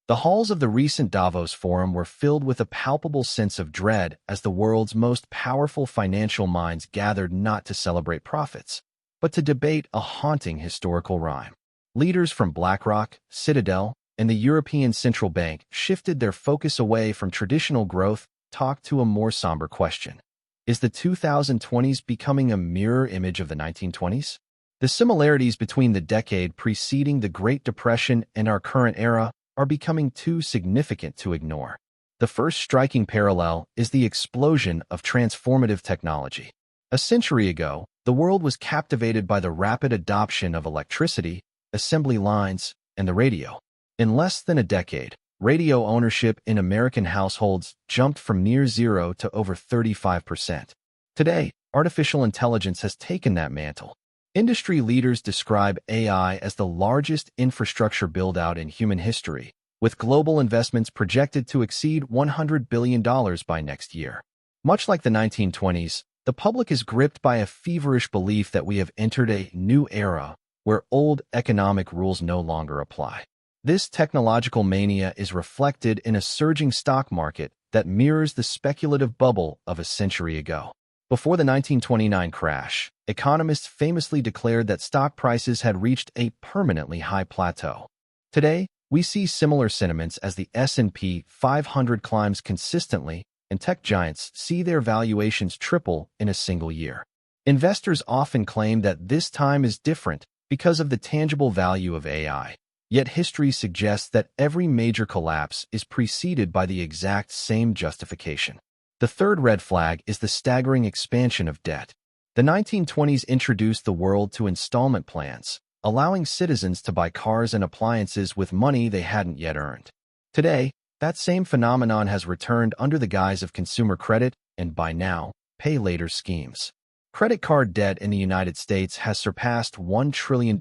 The halls of the recent Davos Forum were filled with a palpable sense of dread as the world's most powerful financial minds gathered not to celebrate profits, but to debate a haunting historical rhyme. Leaders from BlackRock, Citadel, and the European Central Bank shifted their focus away from traditional growth talk to a more somber question. Is the 2020s becoming a mirror image of the 1920s? The similarities between the decade preceding the Great Depression and our current era are becoming too significant to ignore. The first striking parallel is the explosion of transformative technology. A century ago, the world was captivated by the rapid adoption of electricity, assembly lines, and the radio. In less than a decade, radio ownership in American households jumped from near zero to over 35%. Today, artificial intelligence has taken that mantle. Industry leaders describe AI as the largest infrastructure build-out in human history, with global investments projected to exceed $100 billion by next year. Much like the 1920s, the public is gripped by a feverish belief that we have entered a new era where old economic rules no longer apply. This technological mania is reflected in a surging stock market that mirrors the speculative bubble of a century ago. Before the 1929 crash, economists famously declared that stock prices had reached a permanently high plateau. Today, we see similar sentiments as the S&P 500 climbs consistently and tech giants see their valuations triple in a single year. Investors often claim that this time is different because of the tangible value of AI. Yet history suggests that every major collapse is preceded by the exact same justification. The third red flag is the staggering expansion of debt. The 1920s introduced the world to installment plans, allowing citizens to buy cars and appliances with money they hadn't yet earned. Today, that same phenomenon has returned under the guise of consumer credit and, by now, pay-later schemes. Credit card debt in the United States has surpassed $1 trillion,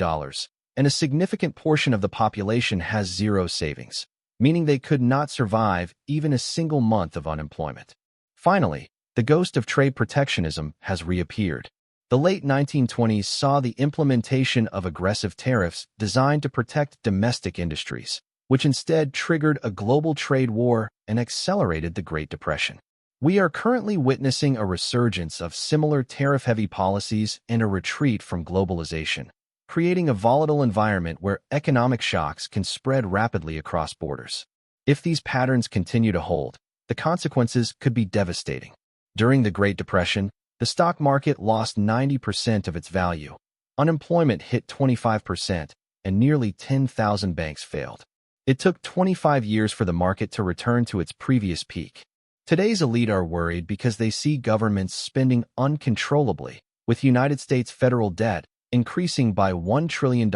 and a significant portion of the population has zero savings, meaning they could not survive even a single month of unemployment. Finally, the ghost of trade protectionism has reappeared. The late 1920s saw the implementation of aggressive tariffs designed to protect domestic industries, which instead triggered a global trade war and accelerated the Great Depression. We are currently witnessing a resurgence of similar tariff-heavy policies and a retreat from globalization, creating a volatile environment where economic shocks can spread rapidly across borders. If these patterns continue to hold, the consequences could be devastating. During the Great Depression, the stock market lost 90% of its value. Unemployment hit 25%, and nearly 10,000 banks failed. It took 25 years for the market to return to its previous peak. Today's elite are worried because they see governments spending uncontrollably, with United States federal debt increasing by $1 trillion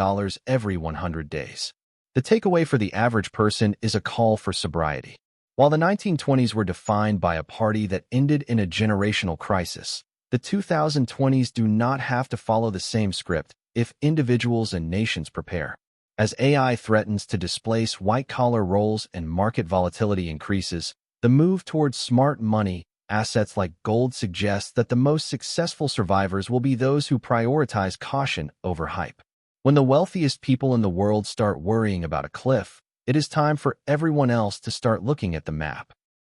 every 100 days. The takeaway for the average person is a call for sobriety. While the 1920s were defined by a party that ended in a generational crisis, the 2020s do not have to follow the same script if individuals and nations prepare. As AI threatens to displace white-collar roles and market volatility increases, the move towards smart money assets like gold suggests that the most successful survivors will be those who prioritize caution over hype. When the wealthiest people in the world start worrying about a cliff, it is time for everyone else to start looking at the map.